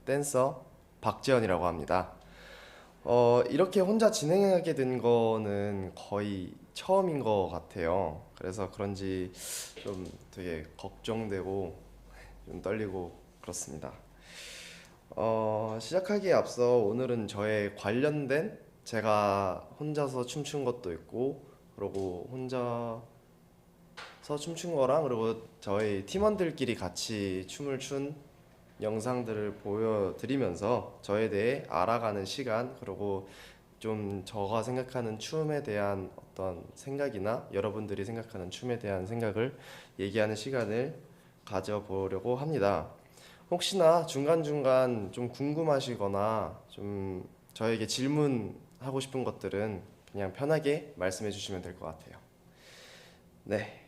댄서 박재현이라고 합니다. 이렇게 혼자 진행하게 된 거는 거의 처음인 것 같아요. 그래서 그런지 좀 되게 걱정되고 좀 떨리고 그렇습니다. 시작하기에 앞서 오늘은 저의 관련된 제가 혼자서 춤춘 것도 있고, 그리고 혼자서 춤춘 거랑, 그리고 저희 팀원들끼리 같이 춤을 춘 영상들을 보여드리면서 저에 대해 알아가는 시간, 그리고 좀 저가 생각하는 춤에 대한 어떤 생각이나 여러분들이 생각하는 춤에 대한 생각을 얘기하는 시간을 가져보려고 합니다. 혹시나 중간중간 좀 궁금하시거나 좀 저에게 질문하고 싶은 것들은 그냥 편하게 말씀해 주시면 될 것 같아요. 네.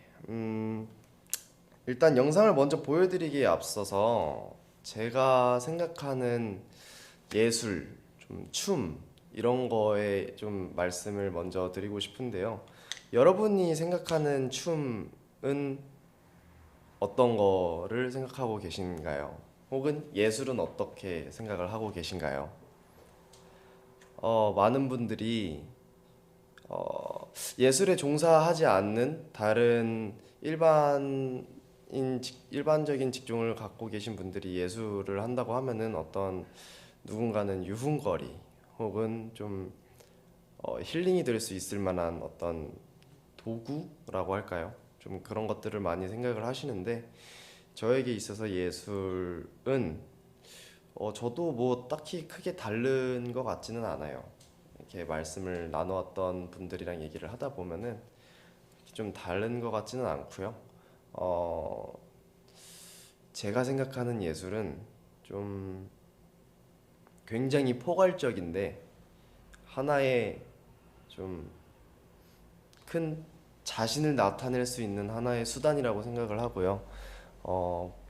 일단 영상을 먼저 보여드리기에 앞서서 제가 생각하는 예술, 좀 춤, 이런 거에 좀 말씀을 먼저 드리고 싶은데요. 여러분이 생각하는 춤은 어떤 거를 생각하고 계신가요? 혹은 예술은 어떻게 생각을 하고 계신가요? 많은 분들이 예술에 종사하지 않는 다른 일반적인 직종을 갖고 계신 분들이 예술을 한다고 하면은 어떤 누군가는 유흥거리 혹은 좀 힐링이 될 수 있을 만한 어떤 도구라고 할까요? 좀 그런 것들을 많이 생각을 하시는데 저에게 있어서 예술은 저도 뭐 딱히 크게 다른 것 같지는 않아요. 이렇게 말씀을 나누었던 분들이랑 얘기를 하다 보면은 좀 다른 것 같지는 않고요. 어, 제가 생각하는 예술은 좀 굉장히 포괄적인데 하나의 좀 큰 자신을 나타낼 수 있는 하나의 수단이라고 생각을 하고요.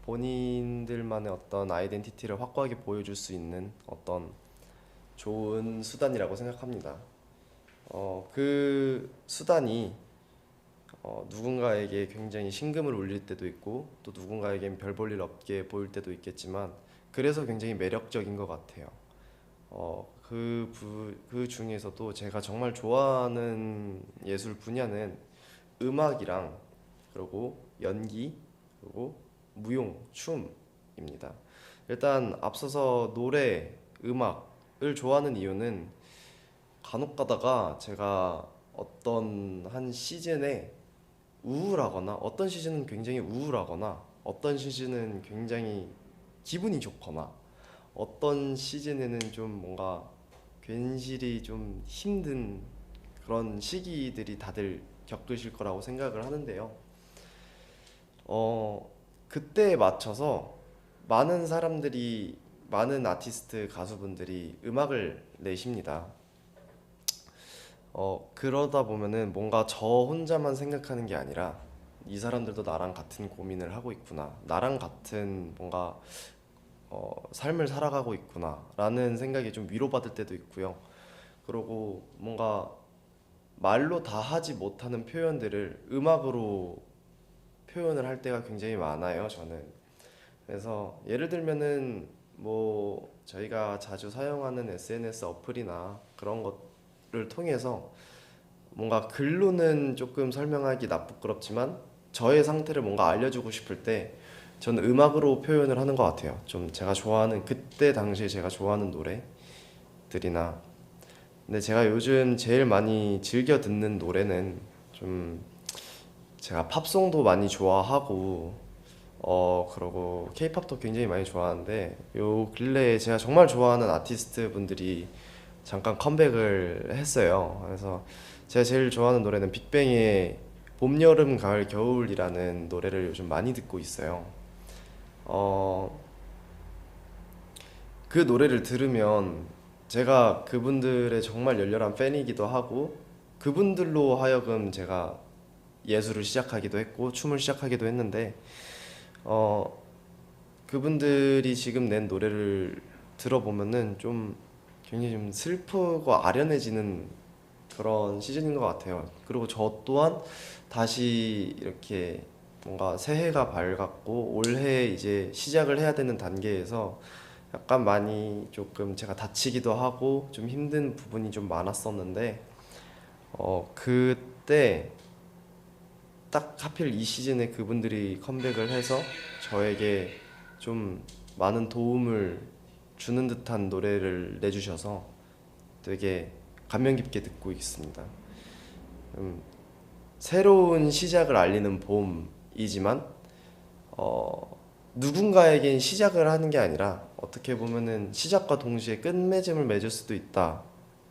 본인들만의 어떤 아이덴티티를 확고하게 보여줄 수 있는 어떤 좋은 수단이라고 생각합니다. 그 수단이 누군가에게 굉장히 심금을 울릴 때도 있고 또 누군가에겐 별 볼 일 없게 보일 때도 있겠지만 그래서 굉장히 매력적인 것 같아요. 그 중에서도 제가 정말 좋아하는 예술 분야는 음악이랑 그리고 연기 그리고 무용, 춤입니다. 일단 앞서서 노래, 음악을 좋아하는 이유는 간혹 가다가 제가 어떤 한 시즌에 우울하거나 어떤 시즌은 굉장히 우울하거나 어떤 시즌은 굉장히 기분이 좋거나 어떤 시즌에는 좀 뭔가 괜시리 좀 힘든 그런 시기들이 다들 겪으실 거라고 생각을 하는데요. 어, 그때에 맞춰서 많은 사람들이, 많은 아티스트 가수분들이 음악을 내십니다. 그러다 보면은 뭔가 저 혼자만 생각하는 게 아니라 이 사람들도 나랑 같은 고민을 하고 있구나. 나랑 같은 뭔가 삶을 살아가고 있구나. 라는 생각이 좀 위로받을 때도 있고요. 그리고 뭔가 말로 다 하지 못하는 표현들을 음악으로 표현을 할 때가 굉장히 많아요, 저는. 그래서 예를 들면은 뭐 저희가 자주 사용하는 SNS 어플이나 그런 것을 통해서 뭔가 글로는 조금 설명하기 부끄럽지만 저의 상태를 뭔가 알려주고 싶을 때 저는 음악으로 표현을 하는 것 같아요. 좀 제가 좋아하는 그때 당시에 제가 좋아하는 노래들이나 근데 제가 요즘 제일 많이 즐겨 듣는 노래는 좀 제가 팝송도 많이 좋아하고 그러고 케이팝도 굉장히 많이 좋아하는데 요 근래에 제가 정말 좋아하는 아티스트 분들이 잠깐 컴백을 했어요. 그래서 제가 제일 좋아하는 노래는 빅뱅의 봄, 여름, 가을, 겨울이라는 노래를 요즘 많이 듣고 있어요. 어, 그 노래를 들으면 제가 그분들의 정말 열렬한 팬이기도 하고 그분들로 하여금 제가 예술을 시작하기도 했고 춤을 시작하기도 했는데 어, 그분들이 지금 낸 노래를 들어보면은 좀 굉장히 좀 슬프고 아련해지는 그런 시즌인 것 같아요. 그리고 저 또한 다시 이렇게 뭔가 새해가 밝았고 올해 이제 시작을 해야 되는 단계에서 약간 많이 조금 제가 다치기도 하고 좀 힘든 부분이 좀 많았었는데 그때 딱 하필 이 시즌에 그분들이 컴백을 해서 저에게 좀 많은 도움을 주는 듯한 노래를 내주셔서 되게 감명 깊게 듣고 있습니다. 음, 새로운 시작을 알리는 봄이지만 누군가에겐 시작을 하는 게 아니라 어떻게 보면은 시작과 동시에 끝맺음을 맺을 수도 있다.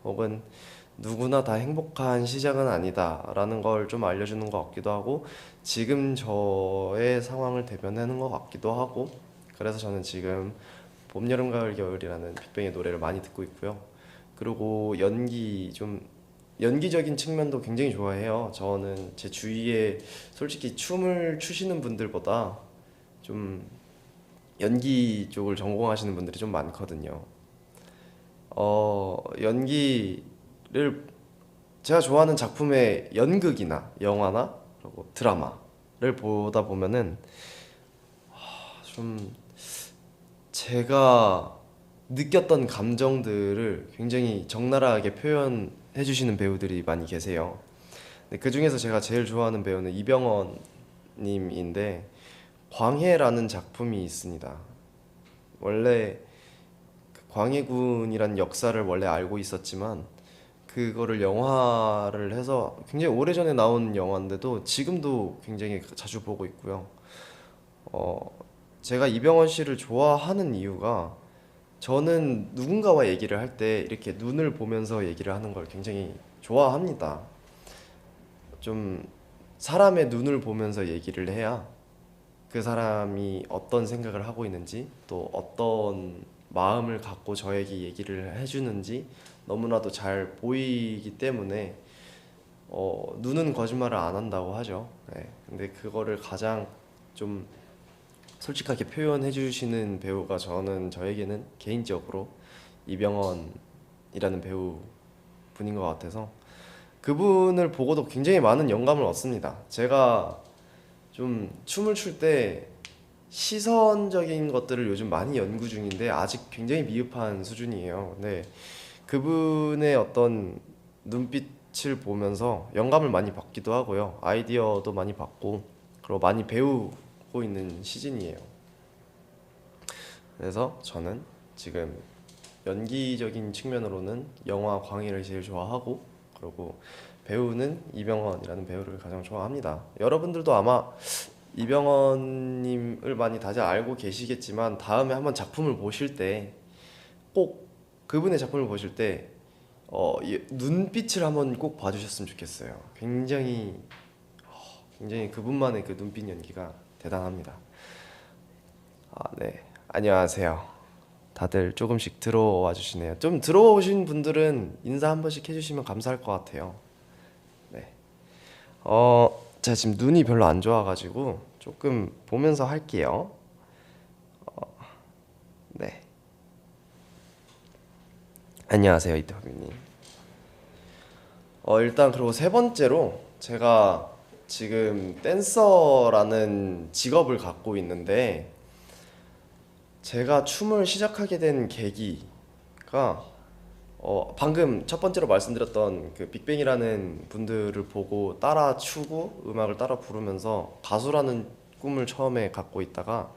혹은 누구나 다 행복한 시작은 아니다라는 걸 좀 알려주는 것 같기도 하고 지금 저의 상황을 대변하는 것 같기도 하고 그래서 저는 지금 봄, 여름, 가을, 겨울이라는 빅뱅의 노래를 많이 듣고 있고요. 그리고 연기적인 측면도 굉장히 좋아해요. 저는 제 주위에 솔직히 춤을 추시는 분들보다 좀 연기 쪽을 전공하시는 분들이 좀 많거든요. 연기를 제가 좋아하는 작품의 연극이나 영화나 그리고 드라마를 보다 보면은 좀 제가 느꼈던 감정들을 굉장히 적나라하게 표현해 주시는 배우들이 많이 계세요. 근데 그 중에서 제가 제일 좋아하는 배우는 이병헌 님인데 광해라는 작품이 있습니다. 원래 그 광해군이란 역사를 원래 알고 있었지만 그거를 영화를 해서 굉장히 오래전에 나온 영화인데도 지금도 굉장히 자주 보고 있고요. 어, 제가 이병헌 씨를 좋아하는 이유가 저는 누군가와 얘기를 할 때 이렇게 눈을 보면서 얘기를 하는 걸 굉장히 좋아합니다. 좀 사람의 눈을 보면서 얘기를 해야 그 사람이 어떤 생각을 하고 있는지 또 어떤 마음을 갖고 저에게 얘기를 해주는지 너무나도 잘 보이기 때문에 눈은 거짓말을 안 한다고 하죠. 네. 근데 그거를 가장 좀 솔직하게 표현해 주시는 배우가 저에게는 개인적으로 이병헌이라는 배우 분인 것 같아서 그분을 보고도 굉장히 많은 영감을 얻습니다. 제가 좀 춤을 출 때 시선적인 것들을 요즘 많이 연구 중인데 아직 굉장히 미흡한 수준이에요. 근데 그분의 어떤 눈빛을 보면서 영감을 많이 받기도 하고요. 아이디어도 많이 받고 그리고 많이 배우고 있는 시즌이에요. 그래서 저는 지금 연기적인 측면으로는 영화 광해를 제일 좋아하고 그리고 배우는 이병헌이라는 배우를 가장 좋아합니다. 여러분들도 아마 이병헌님을 많이 다들 알고 계시겠지만 다음에 한번 작품을 보실 때 꼭 그분의 작품을 보실 때 눈빛을 한번 꼭 봐주셨으면 좋겠어요. 굉장히 그분만의 그 눈빛 연기가 대단합니다. 네. 안녕하세요. 다들 조금씩 들어와 주시네요. 좀 들어오신 분들은 인사 한 번씩 해주시면 감사할 것 같아요. 네. 제가 지금 눈이 별로 안 좋아가지고 조금 보면서 할게요. 네. 안녕하세요, 이태범님. 일단 그리고 세 번째로 제가 지금 댄서라는 직업을 갖고 있는데 제가 춤을 시작하게 된 계기가 방금 첫 번째로 말씀드렸던 그 빅뱅이라는 분들을 보고 따라 추고 음악을 따라 부르면서 가수라는 꿈을 처음에 갖고 있다가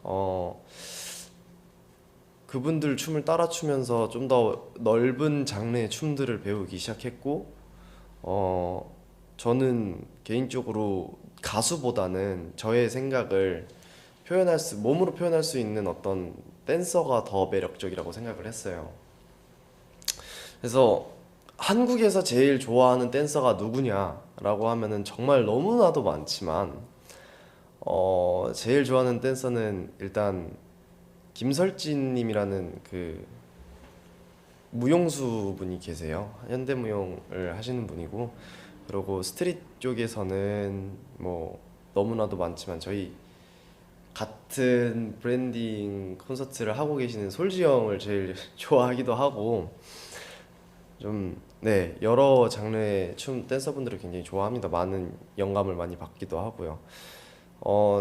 어, 그분들 춤을 따라 추면서 좀 더 넓은 장르의 춤들을 배우기 시작했고 어, 저는 개인적으로 가수보다는 저의 생각을 몸으로 표현할 수 있는 어떤 댄서가 더 매력적이라고 생각을 했어요. 그래서 한국에서 제일 좋아하는 댄서가 누구냐라고 하면은 정말 너무나도 많지만, 제일 좋아하는 댄서는 일단 김설진님이라는 그 무용수 분이 계세요. 현대무용을 하시는 분이고, 그리고 스트릿 쪽에서는 뭐 너무나도 많지만 저희 같은 브랜딩 콘서트를 하고 계시는 솔지 형을 제일 좋아하기도 하고 좀 네, 여러 장르의 춤 댄서분들을 굉장히 좋아합니다. 많은 영감을 많이 받기도 하고요.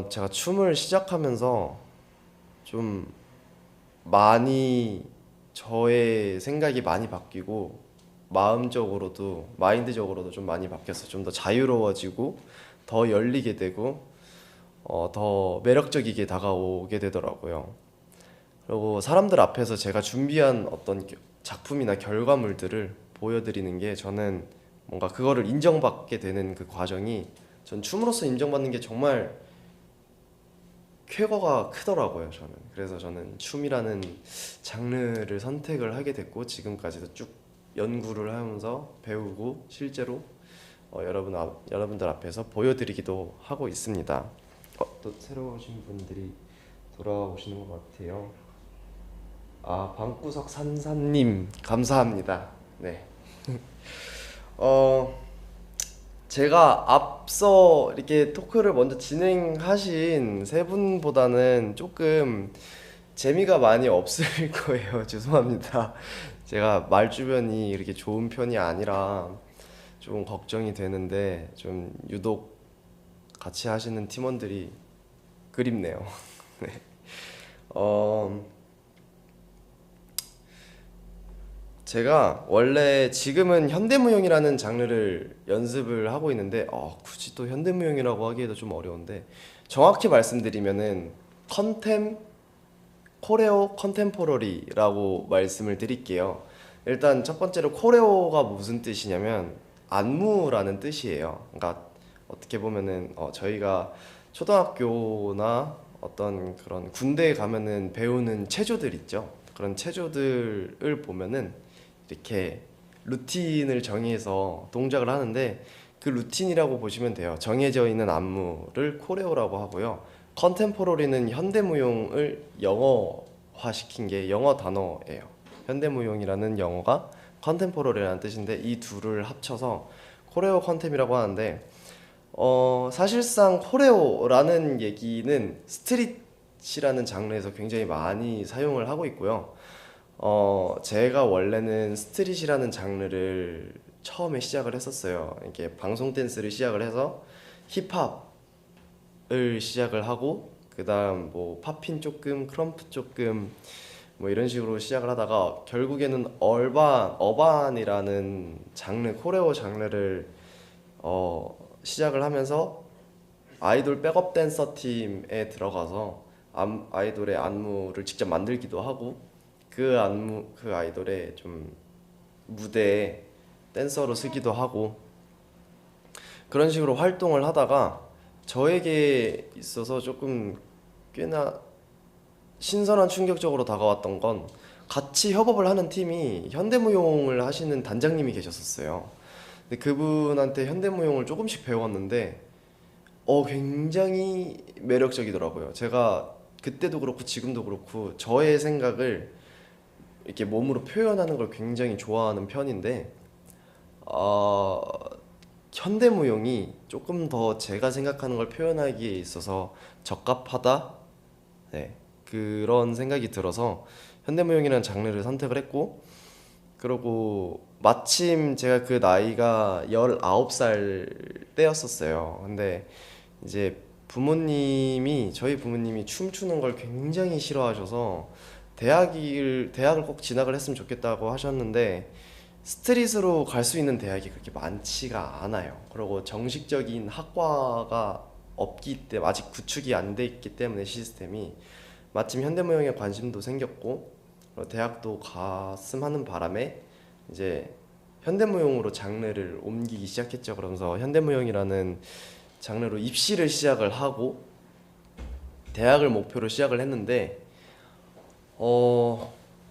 제가 춤을 시작하면서 좀 많이 저의 생각이 많이 바뀌고 마음적으로도 마인드적으로도 좀 많이 바뀌었어요. 좀 더 자유로워지고 더 열리게 되고 더 매력적이게 다가오게 되더라고요. 그리고 사람들 앞에서 제가 준비한 어떤 작품이나 결과물들을 보여드리는 게 저는 뭔가 그거를 인정받게 되는 그 과정이 전 춤으로서 인정받는 게 정말 쾌거가 크더라고요, 저는. 그래서 저는 춤이라는 장르를 선택을 하게 됐고 지금까지도 쭉 연구를 하면서 배우고 실제로 여러분들 앞에서 보여드리기도 하고 있습니다. 또 새로 오신 분들이 돌아오시는 것 같아요. 방구석 산사님 감사합니다. 네. 어, 제가 앞서 이렇게 토크를 먼저 진행하신 세 분보다는 조금 재미가 많이 없을 거예요. 죄송합니다. 제가 말 주변이 이렇게 좋은 편이 아니라 좀 걱정이 되는데 좀 유독 같이 하시는 팀원들이 그립네요. 네. 어, 제가 원래 지금은 현대무용이라는 장르를 연습을 하고 있는데 굳이 또 현대무용이라고 하기에도 좀 어려운데 정확히 말씀드리면은 컨템 코레오 컨템포러리라고 말씀을 드릴게요. 일단 첫 번째로 코레오가 무슨 뜻이냐면 안무라는 뜻이에요. 그러니까 어떻게 보면은 저희가 초등학교나 어떤 그런 군대에 가면은 배우는 체조들 있죠. 그런 체조들을 보면은 이렇게 루틴을 정해서 동작을 하는데 그 루틴이라고 보시면 돼요. 정해져 있는 안무를 코레오라고 하고요. 컨템포러리는 현대무용을 영어화시킨 게 영어 단어예요. 현대무용이라는 영어가 컨템포러리라는 뜻인데 이 둘을 합쳐서 코레오 컨템이라고 하는데 사실상 코레오라는 얘기는 스트릿이라는 장르에서 굉장히 많이 사용을 하고 있고요. 제가 원래는 스트릿이라는 장르를 처음에 시작을 했었어요. 이렇게 방송 댄스를 시작을 해서 힙합을 시작을 하고 그다음 뭐 팝핀 조금, 크럼프 조금 뭐 이런 식으로 시작을 하다가 결국에는 어반이라는 장르, 코레오 장르를 시작을 하면서 아이돌 백업 댄서 팀에 들어가서 아이돌의 안무를 직접 만들기도 하고 그 아이돌의 좀 무대에 댄서로 쓰기도 하고 그런 식으로 활동을 하다가 저에게 있어서 조금 꽤나 신선한 충격적으로 다가왔던 건 같이 협업을 하는 팀이 현대무용을 하시는 단장님이 계셨었어요. 근데 그분한테 현대무용을 조금씩 배웠는데 굉장히 매력적이더라고요. 제가 그때도 그렇고 지금도 그렇고 저의 생각을 이렇게 몸으로 표현하는 걸 굉장히 좋아하는 편인데 어, 현대무용이 조금 더 제가 생각하는 걸 표현하기에 있어서 적합하다? 네, 그런 생각이 들어서 현대무용이라는 장르를 선택을 했고 그리고 마침 제가 그 나이가 19살 때였었어요. 근데 이제 저희 부모님이 춤추는 걸 굉장히 싫어하셔서 대학을 꼭 진학을 했으면 좋겠다고 하셨는데 스트릿으로 갈 수 있는 대학이 그렇게 많지가 않아요. 그리고 정식적인 학과가 없기 때문에 아직 구축이 안 돼 있기 때문에 시스템이 마침 현대무용에 관심도 생겼고 대학도 갔음 하는 바람에 이제 현대무용으로 장르를 옮기기 시작했죠. 그러면서 현대무용이라는 장르로 입시를 시작을 하고 대학을 목표로 시작을 했는데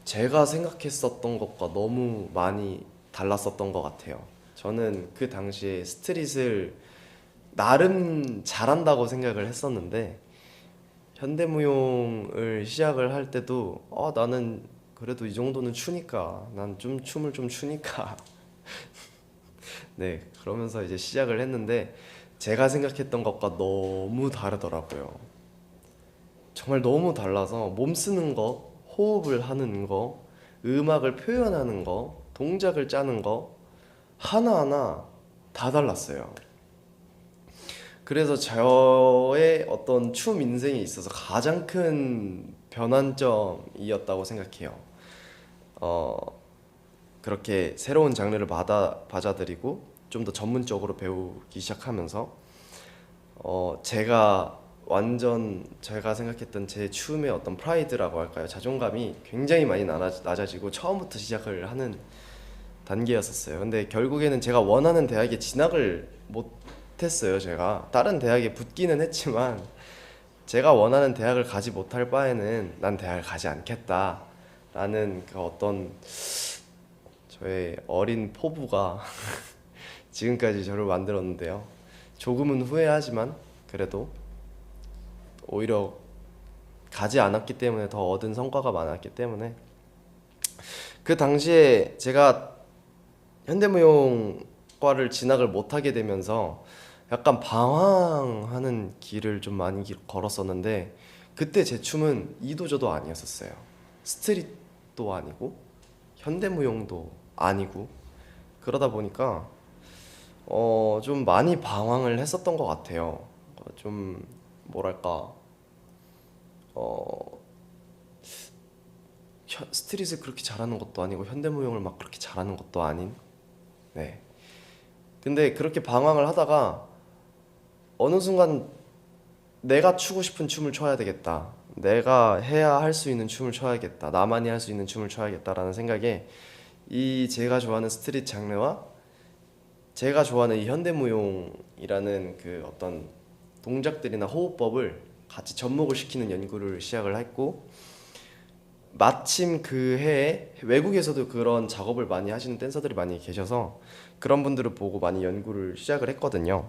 제가 생각했었던 것과 너무 많이 달랐었던 것 같아요. 저는 그 당시에 스트릿을 나름 잘한다고 생각을 했었는데 현대무용을 시작을 할 때도 나는 그래도 이 정도는 추니까 난 좀 춤을 좀 추니까 네 그러면서 이제 시작을 했는데 제가 생각했던 것과 너무 다르더라고요. 정말 너무 달라서 몸 쓰는 거, 호흡을 하는 거, 음악을 표현하는 거, 동작을 짜는 거 하나하나 다 달랐어요. 그래서 저의 어떤 춤 인생에 있어서 가장 큰 변환점이었다고 생각해요. 어, 그렇게 새로운 장르를 받아들이고 좀 더 전문적으로 배우기 시작하면서 제가 완전 제가 생각했던 제 춤의 어떤 프라이드라고 할까요? 자존감이 굉장히 많이 낮아지고 처음부터 시작을 하는 단계였었어요. 근데 결국에는 제가 원하는 대학에 진학을 못했어요. 제가 다른 대학에 붙기는 했지만 제가 원하는 대학을 가지 못할 바에는 난 대학을 가지 않겠다라는 그 어떤 저의 어린 포부가 지금까지 저를 만들었는데요. 조금은 후회하지만 그래도 오히려 가지 않았기 때문에 더 얻은 성과가 많았기 때문에 그 당시에 제가 현대무용과를 진학을 못하게 되면서 약간 방황하는 길을 좀 많이 걸었었는데 그때 제 춤은 이도저도 아니었었어요. 스트릿도 아니고 현대무용도 아니고 그러다 보니까 좀 많이 방황을 했었던 것 같아요. 좀 뭐랄까 어, 스트릿을 그렇게 잘하는 것도 아니고 현대무용을 막 그렇게 잘하는 것도 아닌 네. 근데 그렇게 방황을 하다가 어느 순간 내가 추고 싶은 춤을 춰야 되겠다. 내가 해야 할 수 있는 춤을 춰야겠다. 나만이 할 수 있는 춤을 춰야겠다라는 생각에 이 제가 좋아하는 스트릿 장르와 제가 좋아하는 이 현대무용이라는 그 어떤 동작들이나 호흡법을 같이 접목을 시키는 연구를 시작을 했고 마침 그 해에 외국에서도 그런 작업을 많이 하시는 댄서들이 많이 계셔서 그런 분들을 보고 많이 연구를 시작을 했거든요.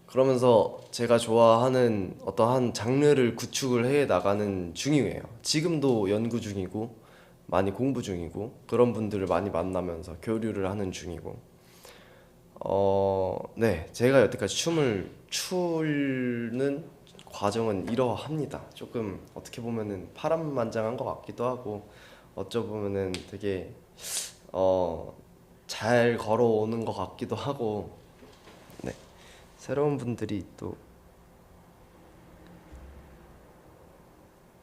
그러면서 제가 좋아하는 어떠한 장르를 구축을 해 나가는 중이에요. 지금도 연구 중이고 많이 공부 중이고 그런 분들을 많이 만나면서 교류를 하는 중이고 네, 제가 여태까지 춤을 추는 과정은 이러합니다. 조금 어떻게 보면은 파란만장한 것 같기도 하고 어쩌보면은 되게 잘 걸어오는 것 같기도 하고 네, 새로운 분들이 또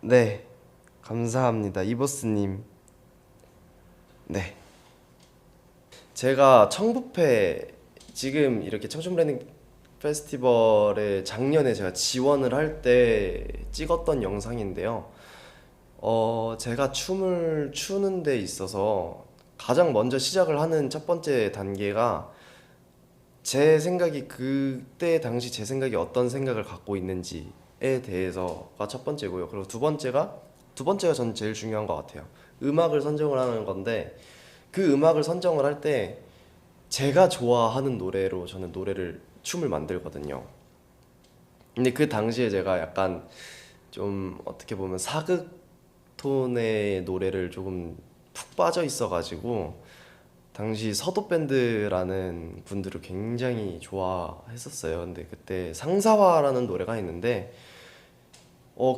네, 감사합니다. 이보스님. 네, 제가 청부페 지금 이렇게 청춘 브랜딩 페스티벌에 작년에 제가 지원을 할 때 찍었던 영상인데요. 제가 춤을 추는 데 있어서 가장 먼저 시작을 하는 첫 번째 단계가 제 생각이 그때 당시 제 생각이 어떤 생각을 갖고 있는지에 대해서가 첫 번째고요. 그리고 두 번째가 전 제일 중요한 것 같아요. 음악을 선정을 하는 건데 그 음악을 선정을 할 때 제가 좋아하는 노래로 저는 춤을 만들거든요. 근데 그 당시에 제가 약간 좀 어떻게 보면 사극 톤의 노래를 조금 푹 빠져 있어가지고 당시 서도 밴드라는 분들을 굉장히 좋아했었어요. 근데 그때 상사화라는 노래가 있는데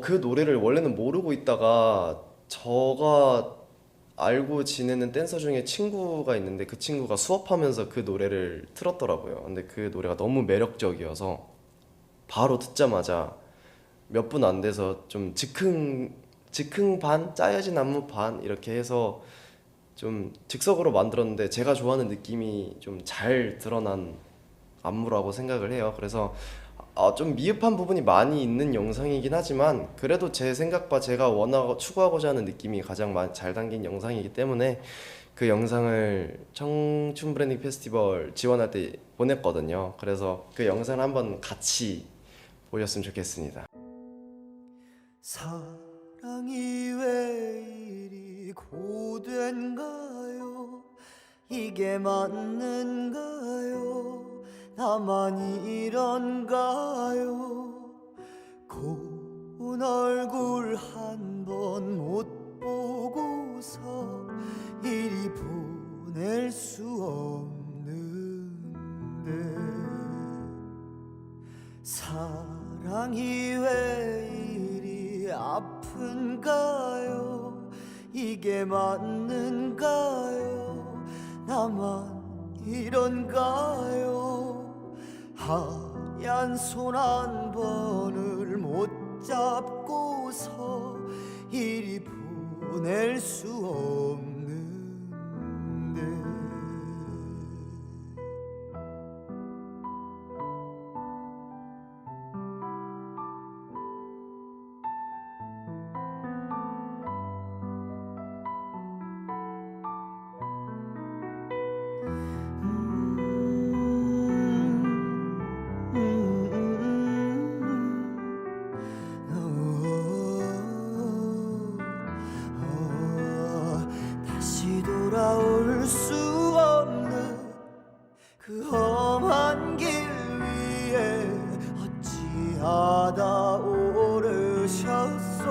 그 노래를 원래는 모르고 있다가 저가 알고 지내는 댄서 중에 친구가 있는데 그 친구가 수업하면서 그 노래를 틀었더라고요. 근데 그 노래가 너무 매력적이어서 바로 듣자마자 몇 분 안 돼서 좀 즉흥 반, 짜여진 안무 반 이렇게 해서 좀 즉석으로 만들었는데 제가 좋아하는 느낌이 좀 잘 드러난 안무라고 생각을 해요. 그래서 좀 미흡한 부분이 많이 있는 영상이긴 하지만 그래도 제 생각과 제가 원하고 추구하고자 하는 느낌이 가장 잘 담긴 영상이기 때문에 그 영상을 청춘 브랜딩 페스티벌 지원할 때 보냈거든요. 그래서 그 영상을 한번 같이 보셨으면 좋겠습니다. 사랑이 왜 이리 고된가요? 이게 맞는가요? 나만 이런가요? 고운 얼굴 한 번 못 보고서 이리 보낼 수 없는데 사랑이 왜 이리 아픈가요? 이게 맞는가요? 나만 이런가요? 얀손 한 번을 못 잡고서 이리 보낼 수 없는데 다시 돌아올 수 없는 그 험한 길 위에 어찌하다 오르셨소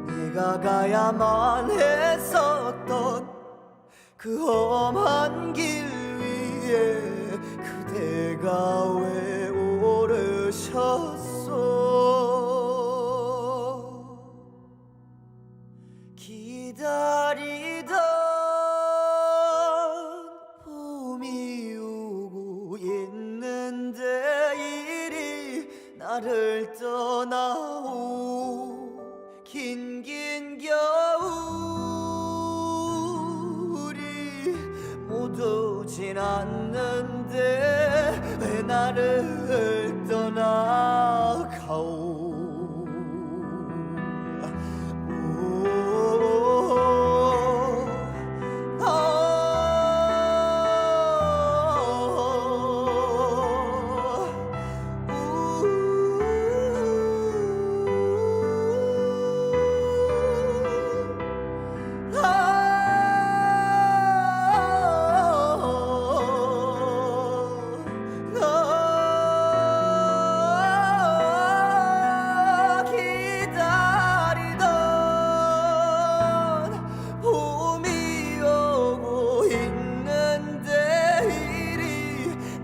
내가 가야만 했었던 그 험한 길 위에 그대가 왜 오르셨소 기다리던 봄이 오고 있는데 이리 나를 떠나오 긴긴 겨울이 못 오진 않는데 왜 나를 떠나가오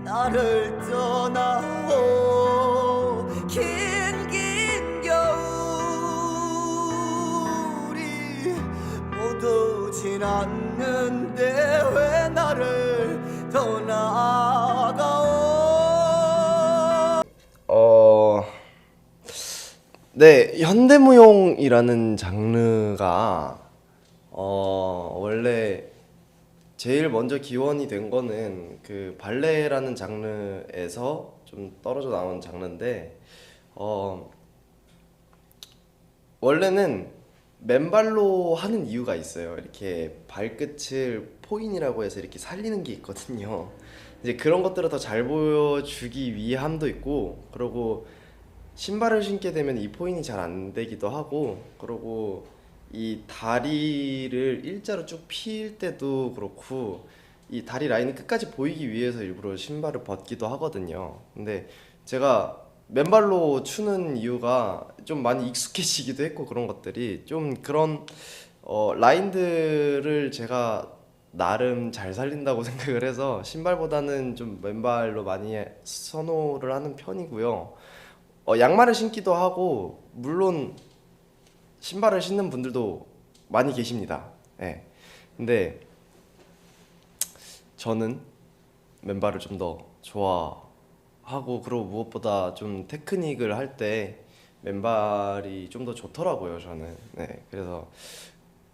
나를 떠나오 긴긴 겨울이 못 오진 않는데 왜 나를 떠나가오 네, 현대무용이라는 장르가 원래 제일 먼저 기원이 된 거는 그 발레라는 장르에서 좀 떨어져 나온 장르인데 원래는 맨발로 하는 이유가 있어요. 이렇게 발끝을 포인이라고 해서 이렇게 살리는 게 있거든요. 이제 그런 것들을 더 잘 보여주기 위함도 있고, 그리고 신발을 신게 되면 이 포인이 잘 안 되기도 하고, 그리고 이 다리를 일자로 쭉 필 때도 그렇고 이 다리 라인이 끝까지 보이기 위해서 일부러 신발을 벗기도 하거든요. 근데 제가 맨발로 추는 이유가 좀 많이 익숙해지기도 했고, 그런 것들이 좀 그런 라인들을 제가 나름 잘 살린다고 생각을 해서 신발보다는 좀 맨발로 많이 선호를 하는 편이고요. 양말을 신기도 하고, 물론 신발을 신는 분들도 많이 계십니다. 예. 근데 저는 맨발을 좀 더 좋아하고, 그리고 무엇보다 좀 테크닉을 할 때 맨발이 좀 더 좋더라고요, 저는. 네. 그래서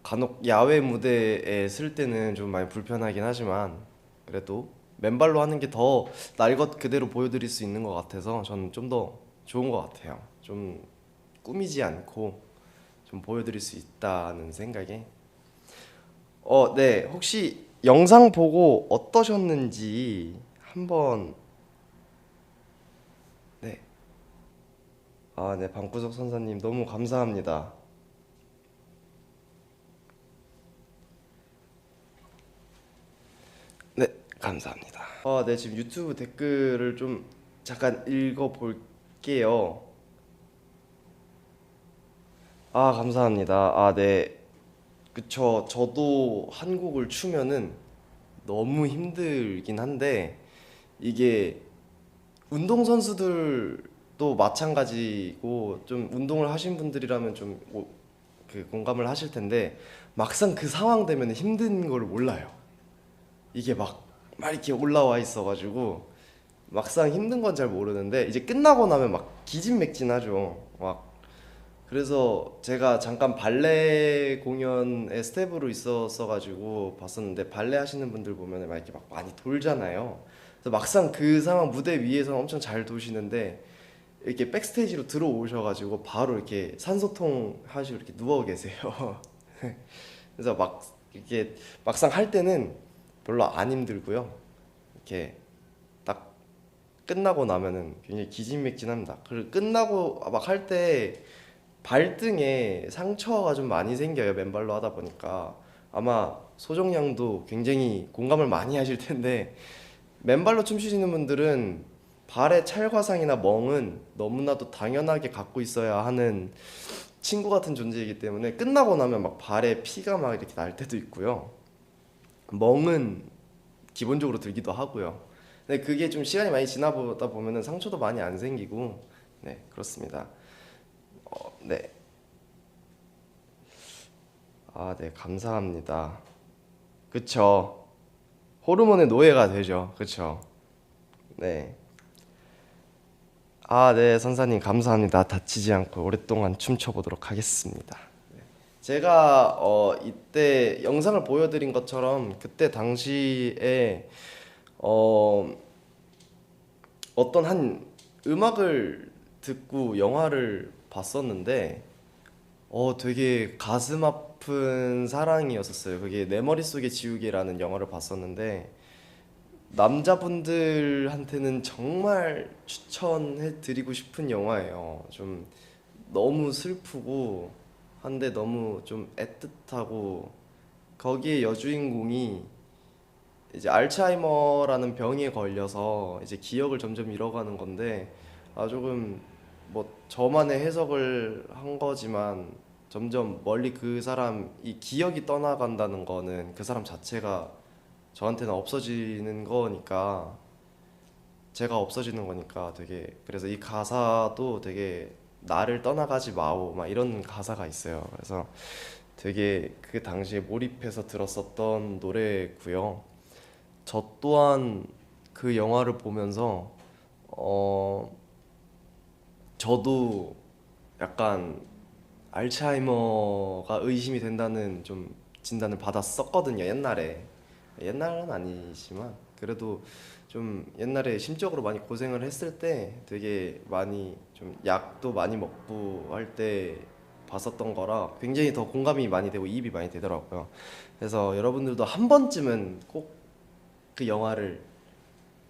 간혹 야외 무대에 쓸 때는 좀 많이 불편하긴 하지만, 그래도 맨발로 하는 게 더 날 것 그대로 보여드릴 수 있는 것 같아서 저는 좀 더 좋은 것 같아요. 좀 꾸미지 않고 좀 보여드릴 수 있다는 생각에. 네. 혹시 영상 보고 어떠셨는지 한번. 네. 네. 방구석 선사님 너무 감사합니다. 네, 감사합니다. 네. 지금 유튜브 댓글을 좀 잠깐 읽어볼게요. 감사합니다. 네. 그쵸. 저도 한 곡을 추면은 너무 힘들긴 한데, 이게 운동선수들도 마찬가지고, 좀 운동을 하신 분들이라면 좀 그 공감을 하실 텐데, 막상 그 상황 되면 힘든 걸 몰라요. 이게 막 이렇게 올라와 있어가지고 막상 힘든 건 잘 모르는데 이제 끝나고 나면 막 기진맥진하죠. 막 그래서 제가 잠깐 발레 공연에 스텝으로 있었어가지고 봤었는데 발레 하시는 분들 보면 막 이렇게 막 많이 돌잖아요. 그래서 막상 그 상황 무대 위에서 엄청 잘 도시는데 이렇게 백스테이지로 들어오셔가지고 바로 이렇게 산소통 하시고 이렇게 누워 계세요. 그래서 막 이렇게 막상 할 때는 별로 안 힘들고요. 이렇게 딱 끝나고 나면은 굉장히 기진맥진합니다. 그리고 끝나고 막 할 때 발등에 상처가 좀 많이 생겨요. 맨발로 하다 보니까 아마 소정양도 굉장히 공감을 많이 하실 텐데 맨발로 춤추시는 분들은 발에 찰과상이나 멍은 너무나도 당연하게 갖고 있어야 하는 친구 같은 존재이기 때문에 끝나고 나면 막 발에 피가 막 이렇게 날 때도 있고요. 멍은 기본적으로 들기도 하고요. 근데 그게 좀 시간이 많이 지나보다 보면은 상처도 많이 안 생기고 네 그렇습니다. 네. 아, 네, 감사합니다. 그쵸. 호르몬의 노예가 되죠. 그쵸. 네. 아, 네, 선사님 감사합니다. 다치지 않고 오랫동안 춤춰보도록 하겠습니다. 제가 이때 영상을 보여드린 것처럼 그때 당시에 어, 어떤 한 음악을 듣고 영화를 봤었는데 되게 가슴 아픈 사랑이었었어요. 그게 내 머릿속에 지우개라는 영화를 봤었는데 남자분들한테는 정말 추천해 드리고 싶은 영화예요. 좀 너무 슬프고 한데 너무 좀 애틋하고 거기에 여주인공이 이제 알츠하이머라는 병에 걸려서 이제 기억을 점점 잃어가는 건데 조금 뭐 저만의 해석을 한 거지만 점점 멀리 그 사람 이 기억이 떠나간다는 거는 그 사람 자체가 저한테는 없어지는 거니까 제가 없어지는 거니까 되게 그래서 이 가사도 되게 나를 떠나가지 마오 막 이런 가사가 있어요. 그래서 되게 그 당시에 몰입해서 들었었던 노래고요. 저 또한 그 영화를 보면서 어 저도 약간 알츠하이머가 의심이 된다는 좀 진단을 받았었거든요. 옛날은 아니지만 그래도 좀 옛날에 심적으로 많이 고생을 했을 때 되게 많이 좀 약도 많이 먹고 할 때 봤었던 거라 굉장히 더 공감이 많이 되고 이입이 많이 되더라고요. 그래서 여러분들도 한 번쯤은 꼭 그 영화를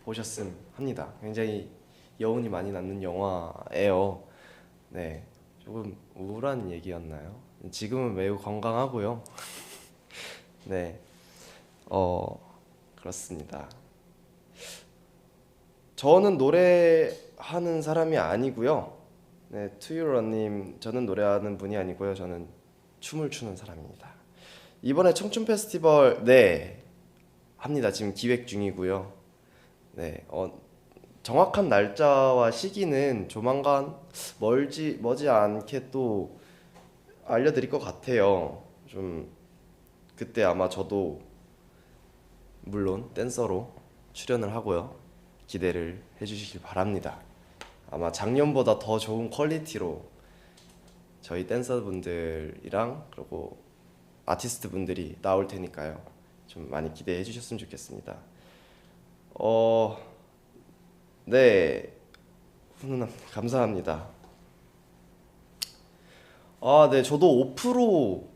보셨음 합니다. 굉장히 여운이 많이 남는 영화예요. 네, 조금 우울한 얘기였나요? 지금은 매우 건강하고요. 네, 그렇습니다. 저는 노래하는 사람이 아니고요. 네, 투유러님, 저는 노래하는 분이 아니고요. 저는 춤을 추는 사람입니다. 이번에 청춘 페스티벌 네 합니다. 지금 기획 중이고요. 네, 정확한 날짜와 시기는 조만간 머지 않게 또 알려드릴 것 같아요. 좀 그때 아마 저도 물론 댄서로 출연을 하고요. 기대를 해주시길 바랍니다. 아마 작년보다 더 좋은 퀄리티로 저희 댄서분들이랑 그리고 아티스트 분들이 나올 테니까요. 좀 많이 기대해 주셨으면 좋겠습니다. 네, 훈훈함 감사합니다. 아, 네, 저도 오프로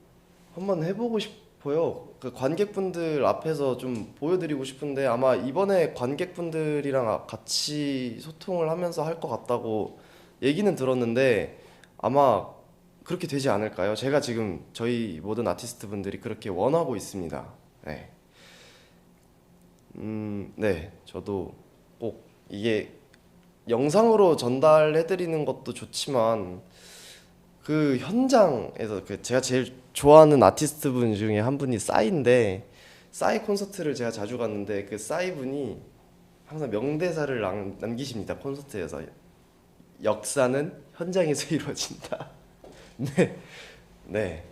한번 해보고 싶어요. 그 관객분들 앞에서 좀 보여드리고 싶은데 아마 이번에 관객분들이랑 같이 소통을 하면서 할 것 같다고 얘기는 들었는데 아마 그렇게 되지 않을까요? 제가 지금 저희 모든 아티스트 분들이 그렇게 원하고 있습니다. 네. 네, 저도 꼭 이게 영상으로 전달해드리는 것도 좋지만 그 현장에서 그 제가 제일 좋아하는 아티스트 분 중에 한 분이 싸이인데 싸이 콘서트를 제가 자주 갔는데 그 싸이 분이 항상 명대사를 남기십니다. 콘서트에서 역사는 현장에서 이루어진다. 네, 네.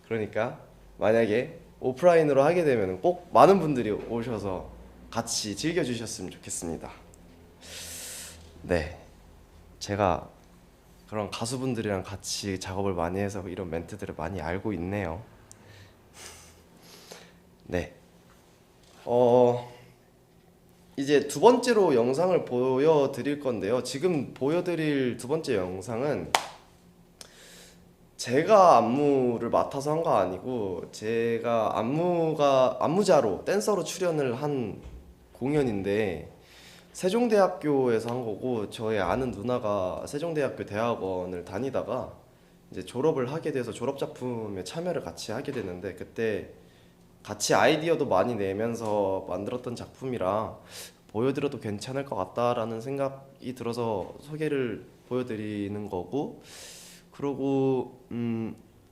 그러니까 만약에 오프라인으로 하게 되면 꼭 많은 분들이 오셔서 같이 즐겨주셨으면 좋겠습니다. 네, 제가 그런 가수분들이랑 같이 작업을 많이 해서 이런 멘트들을 많이 알고 있네요. 네, 어, 이제 두 번째로 영상을 보여드릴 건데요. 지금 보여드릴 두 번째 영상은 제가 안무를 맡아서 한 거 아니고 제가 안무자로 댄서로 출연을 한 공연인데 세종대학교에서 한 거고 저의 아는 누나가 세종대학교 대학원을 다니다가 이제 졸업을 하게 돼서 졸업 작품에 참여를 같이 하게 됐는데 그때 같이 아이디어도 많이 내면서 만들었던 작품이라 보여드려도 괜찮을 것 같다라는 생각이 들어서 소개를 보여드리는 거고 그리고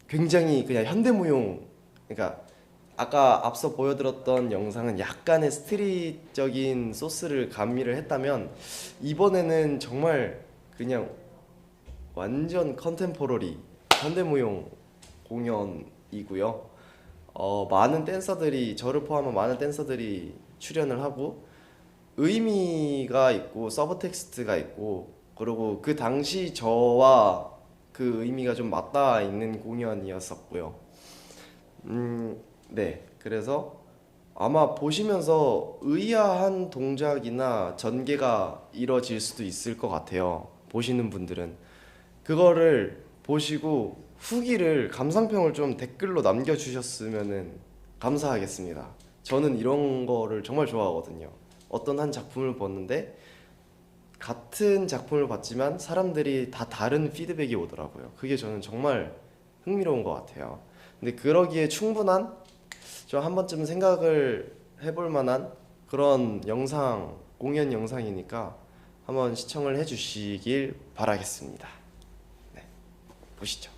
굉장히 그냥 현대무용 그러니까 아까 앞서 보여드렸던 영상은 약간의 스트릿적인 소스를 가미를 했다면 이번에는 정말 그냥 완전 컨템포러리 현대무용 공연이고요. 많은 댄서들이 저를 포함한 많은 댄서들이 출연을 하고 의미가 있고 서브텍스트가 있고 그리고 그 당시 저와 그 의미가 좀 맞닿아 있는 공연이었었고요. 네. 그래서 아마 보시면서 의아한 동작이나 전개가 이뤄질 수도 있을 것 같아요. 보시는 분들은 그거를 보시고 후기를 감상평을 좀 댓글로 남겨주셨으면 감사하겠습니다. 저는 이런 거를 정말 좋아하거든요. 어떤 한 작품을 봤는데 같은 작품을 봤지만 사람들이 다 다른 피드백이 오더라고요. 그게 저는 정말 흥미로운 것 같아요. 근데 그러기에 충분한 좀 한 번쯤 생각을 해볼 만한 그런 영상, 공연 영상이니까 한번 시청을 해주시길 바라겠습니다. 네, 보시죠.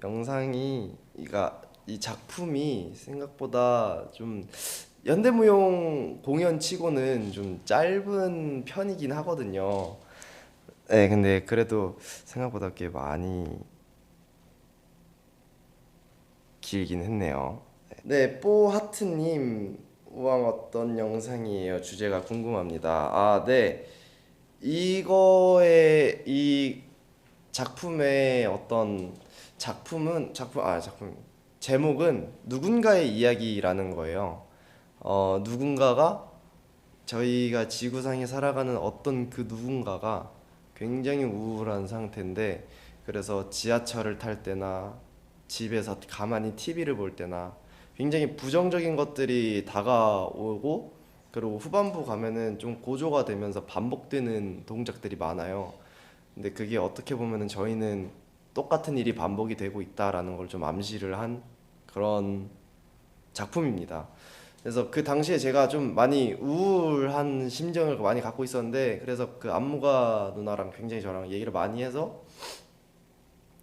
영상이 이 작품이 생각보다 좀 현대무용 공연 치고는 좀 짧은 편이긴 하거든요. 네, 근데 그래도 생각보다 꽤 많이 길긴 했네요. 네, 뽀하트님, 우왕 어떤 영상이에요? 주제가 궁금합니다. 아, 네. 이 작품의 어떤 작품 제목은 누군가의 이야기라는 거예요. 누군가가 저희가 지구상에 살아가는 어떤 그 누군가가 굉장히 우울한 상태인데 그래서 지하철을 탈 때나 집에서 가만히 TV를 볼 때나 굉장히 부정적인 것들이 다가오고 그리고 후반부 가면은 좀 고조가 되면서 반복되는 동작들이 많아요. 근데 그게 어떻게 보면은 저희는 똑같은 일이 반복이 되고 있다라는 걸 좀 암시를 한 그런 작품입니다. 그래서 그 당시에 제가 좀 많이 우울한 심정을 많이 갖고 있었는데 그래서 그 안무가 누나랑 굉장히 저랑 얘기를 많이 해서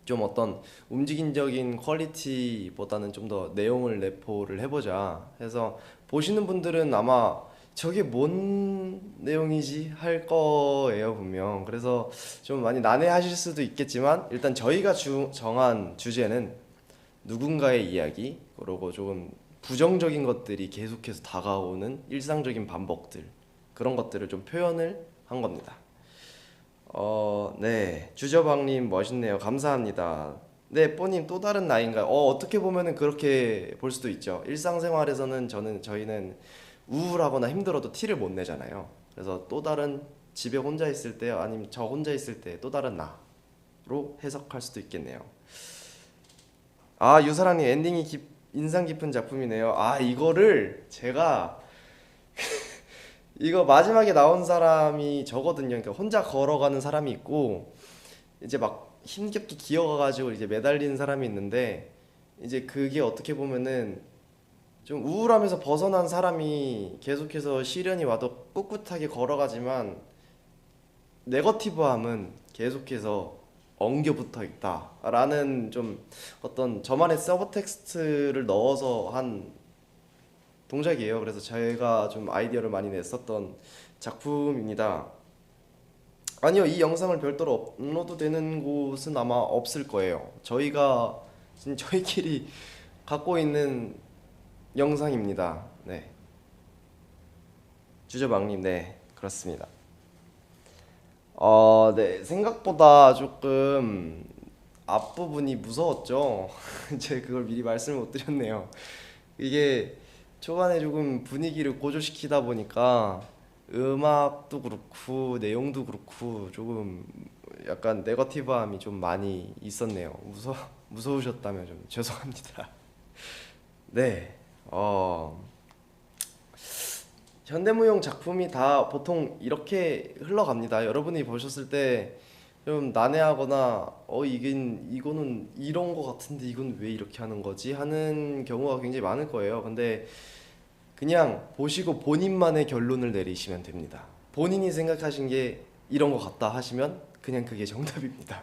좀 어떤 움직임적인 퀄리티보다는 좀 더 내용을 내포를 해보자 해서 보시는 분들은 아마 저게 뭔 내용이지 할 거예요 분명. 그래서 좀 많이 난해하실 수도 있겠지만 일단 저희가 정한 주제는 누군가의 이야기 그리고 조금 부정적인 것들이 계속해서 다가오는 일상적인 반복들 그런 것들을 좀 표현을 한 겁니다. 네. 주저방님 멋있네요. 감사합니다. 네, 뽀님 또 다른 나이인가요? 어떻게 보면은 그렇게 볼 수도 있죠. 일상생활에서는 저희는 우울하거나 힘들어도 티를 못 내잖아요. 그래서 또 다른 집에 혼자 있을 때 아니면 저 혼자 있을 때 또 다른 나로 해석할 수도 있겠네요. 아, 유사랑님 엔딩이 인상 깊은 작품이네요. 아, 이거를 제가 이거 마지막에 나온 사람이 저거든요. 그러니까 혼자 걸어가는 사람이 있고 이제 막 힘겹게 기어가가지고 이제 매달리는 사람이 있는데 이제 그게 어떻게 보면은 좀 우울함에서 벗어난 사람이 계속해서 시련이 와도 꿋꿋하게 걸어가지만 네거티브함은 계속해서 엉겨붙어 있다라는 좀 어떤 저만의 서브 텍스트를 넣어서 한 동작이에요. 그래서 제가 좀 아이디어를 많이 냈었던 작품입니다. 아니요, 이 영상을 별도로 업로드되는 곳은 아마 없을 거예요. 저희가 지금 저희끼리 갖고 있는 영상입니다. 네, 주저방님, 네, 그렇습니다. 네, 생각보다 조금 앞부분이 무서웠죠. 제가 그걸 미리 말씀을 못 드렸네요. 이게 초반에 조금 분위기를 고조시키다 보니까 음악도 그렇고 내용도 그렇고 조금 약간 네거티브함이 좀 많이 있었네요. 무서우셨다면 좀 죄송합니다. 네, 현대무용 작품이 다 보통 이렇게 흘러갑니다. 여러분이 보셨을 때 좀 난해하거나 이거는 이런 거 같은데 이건 왜 이렇게 하는 거지 하는 경우가 굉장히 많을 거예요. 근데 그냥 보시고 본인만의 결론을 내리시면 됩니다. 본인이 생각하신 게 이런 거 같다 하시면 그냥 그게 정답입니다.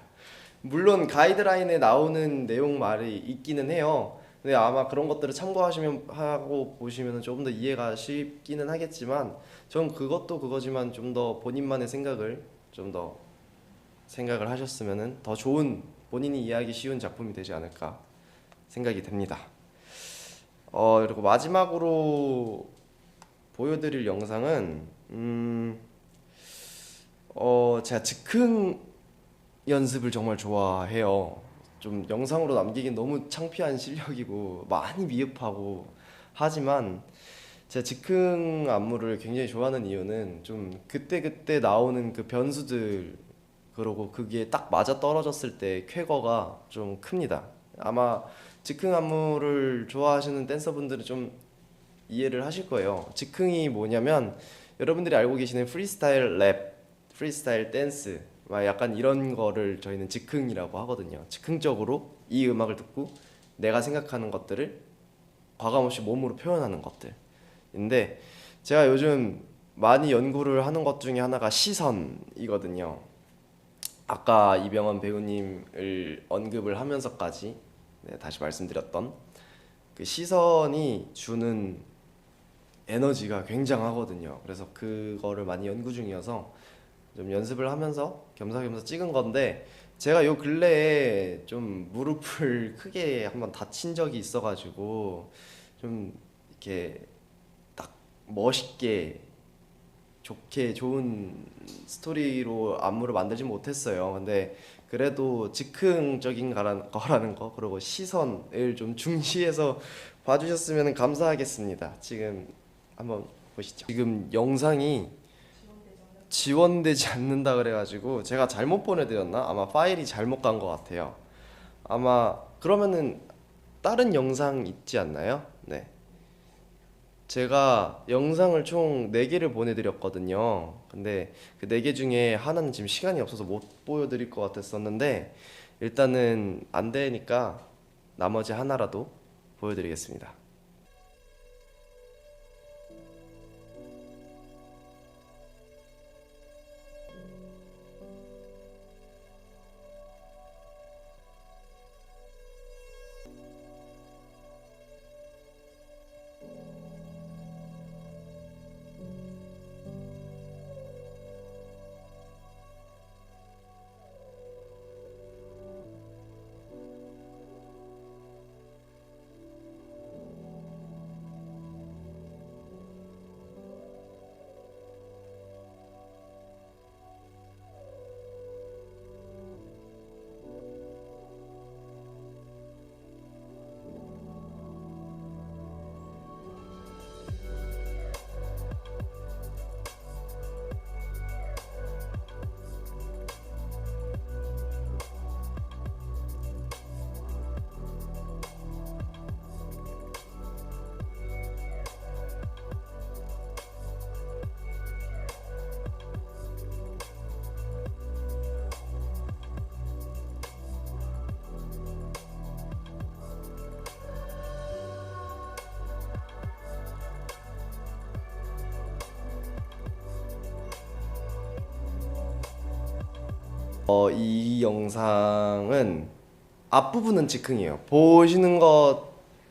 물론 가이드라인에 나오는 내용 말이 있기는 해요. 근데 아마 그런 것들을 참고하시면 하고 보시면 조금 더 이해가 쉽기는 하겠지만 전 그것도 그거지만 좀 더 본인만의 생각을 좀 더 생각을 하셨으면은 더 좋은 본인이 이해하기 쉬운 작품이 되지 않을까 생각이 됩니다. 그리고 마지막으로 보여드릴 영상은 제가 즉흥 연습을 정말 좋아해요. 좀 영상으로 남기긴 너무 창피한 실력이고 많이 미흡하고 하지만 제가 즉흥 안무를 굉장히 좋아하는 이유는 좀 그때그때 나오는 그 변수들 그러고 그게 딱 맞아 떨어졌을 때 쾌거가 좀 큽니다. 아마 즉흥 안무를 좋아하시는 댄서분들은 좀 이해를 하실 거예요. 즉흥이 뭐냐면 여러분들이 알고 계시는 프리스타일 랩, 프리스타일 댄스 막 약간 이런 거를 저희는 즉흥이라고 하거든요. 즉흥적으로 이 음악을 듣고 내가 생각하는 것들을 과감없이 몸으로 표현하는 것들인데 제가 요즘 많이 연구를 하는 것 중에 하나가 시선이거든요. 아까 이병헌 배우님을 언급을 하면서까지 네, 다시 말씀드렸던 그 시선이 주는 에너지가 굉장하거든요. 그래서 그거를 많이 연구 중이어서 좀 연습을 하면서 겸사겸사 찍은 건데, 제가 요 근래에 좀 무릎을 크게 한번 다친 적이 있어가지고 좀 이렇게 딱 멋있게 좋게 좋은 스토리로 안무를 만들지 못했어요. 근데 그래도 즉흥적인 거라는 거, 그리고 시선을 좀 중시해서 봐주셨으면 감사하겠습니다. 지금 한번 보시죠. 지금 영상이 지원되지 않는다 그래가지고 제가 잘못 보내드렸나? 아마 파일이 잘못 간 것 같아요. 아마 그러면은 다른 영상 있지 않나요? 네. 제가 영상을 총 4개를 보내드렸거든요. 근데 그 4개 중에 하나는 지금 시간이 없어서 못 보여드릴 것 같았었는데, 일단은 안 되니까 나머지 하나라도 보여드리겠습니다. 이 영상은 앞부분은 즉흥이에요. 보시는 것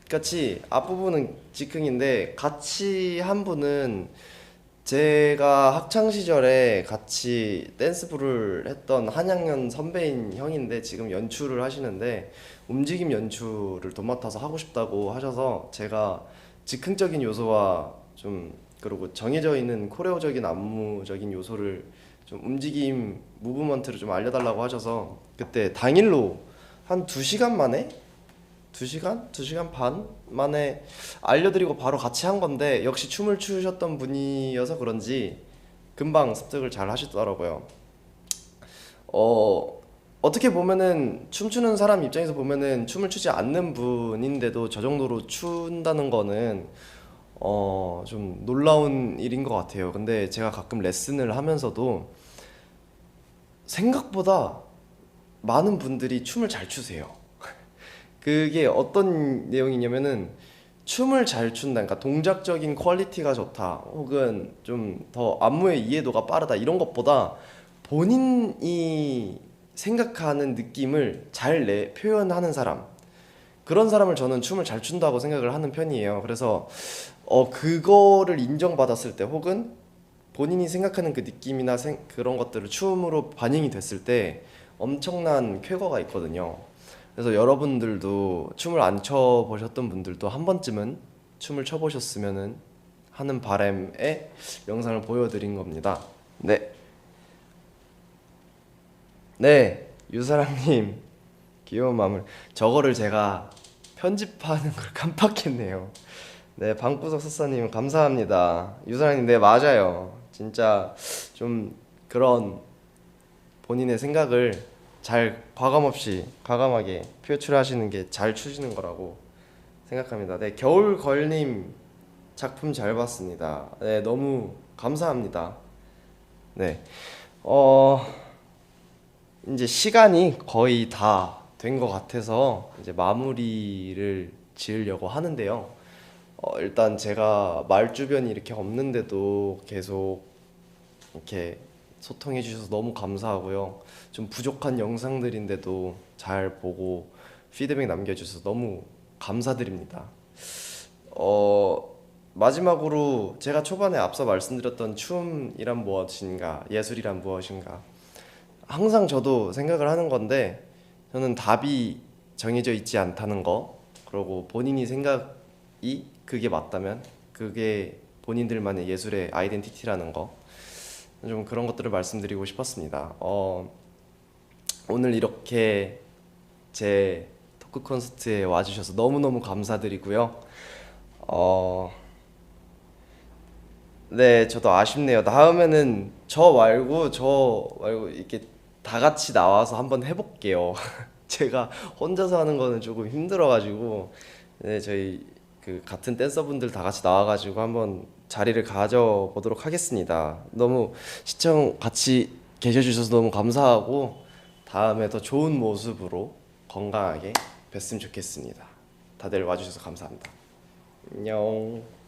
같이 앞부분은 즉흥인데, 같이 한 분은 제가 학창 시절에 같이 댄스부를 했던 한양연 선배인 형인데, 지금 연출을 하시는데 움직임 연출을 도맡아서 하고 싶다고 하셔서 제가 즉흥적인 요소와 좀, 그리고 정해져 있는 코레오적인 안무적인 요소를 좀, 움직임 무브먼트를 좀 알려달라고 하셔서 그때 당일로 한 2시간 만에, 2시간? 2시간 반 만에 알려드리고 바로 같이 한 건데, 역시 춤을 추셨던 분이어서 그런지 금방 습득을 잘 하시더라고요. 어떻게 보면은 춤추는 사람 입장에서 보면은 춤을 추지 않는 분인데도 저 정도로 춘다는 거는 좀 놀라운 일인 것 같아요. 근데 제가 가끔 레슨을 하면서도 생각보다 많은 분들이 춤을 잘 추세요. 그게 어떤 내용이냐면은, 춤을 잘 춘다, 그러니까 동작적인 퀄리티가 좋다, 혹은 좀 더 안무의 이해도가 빠르다, 이런 것보다 본인이 생각하는 느낌을 잘 표현하는 사람, 그런 사람을 저는 춤을 잘 춘다고 생각을 하는 편이에요. 그래서 그거를 인정받았을 때, 혹은 본인이 생각하는 그 느낌이나 그런 것들을 춤으로 반영이 됐을 때 엄청난 쾌거가 있거든요. 그래서 여러분들도 춤을 안 춰보셨던 분들도 한 번쯤은 춤을 춰보셨으면 하는 바람에 영상을 보여드린 겁니다. 네, 네, 유사랑님 귀여운 마음을, 저거를 제가 편집하는 걸 깜빡했네요. 네, 방구석 석사님 감사합니다. 유사랑님, 네 맞아요. 진짜 좀 그런 본인의 생각을 잘 과감하게 표출하시는 게 잘 추시는 거라고 생각합니다. 네, 겨울걸님 작품 잘 봤습니다. 네, 너무 감사합니다. 네, 이제 시간이 거의 다 된 것 같아서 이제 마무리를 지으려고 하는데요. 일단 제가 말 주변이 이렇게 없는데도 계속 이렇게 소통해 주셔서 너무 감사하고요. 좀 부족한 영상들인데도 잘 보고 피드백 남겨주셔서 너무 감사드립니다. 마지막으로 제가 초반에 앞서 말씀드렸던 춤이란 무엇인가, 예술이란 무엇인가, 항상 저도 생각을 하는 건데, 저는 답이 정해져 있지 않다는 거, 그리고 본인이 생각이 그게 맞다면 그게 본인들만의 예술의 아이덴티티라는 거, 좀 그런 것들을 말씀드리고 싶었습니다. 오늘 이렇게 제 토크 콘서트에 와주셔서 너무너무 감사드리고요. 네, 저도 아쉽네요. 다음에는 저 말고 이렇게 다 같이 나와서 한번 해볼게요. 제가 혼자서 하는 거는 조금 힘들어가지고, 네, 저희 그 같은 댄서분들 다 같이 나와가지고 한번 자리를 가져보도록 하겠습니다. 너무 시청 같이 계셔주셔서 너무 감사하고, 다음에 더 좋은 모습으로 건강하게 뵀으면 좋겠습니다. 다들 와주셔서 감사합니다. 안녕.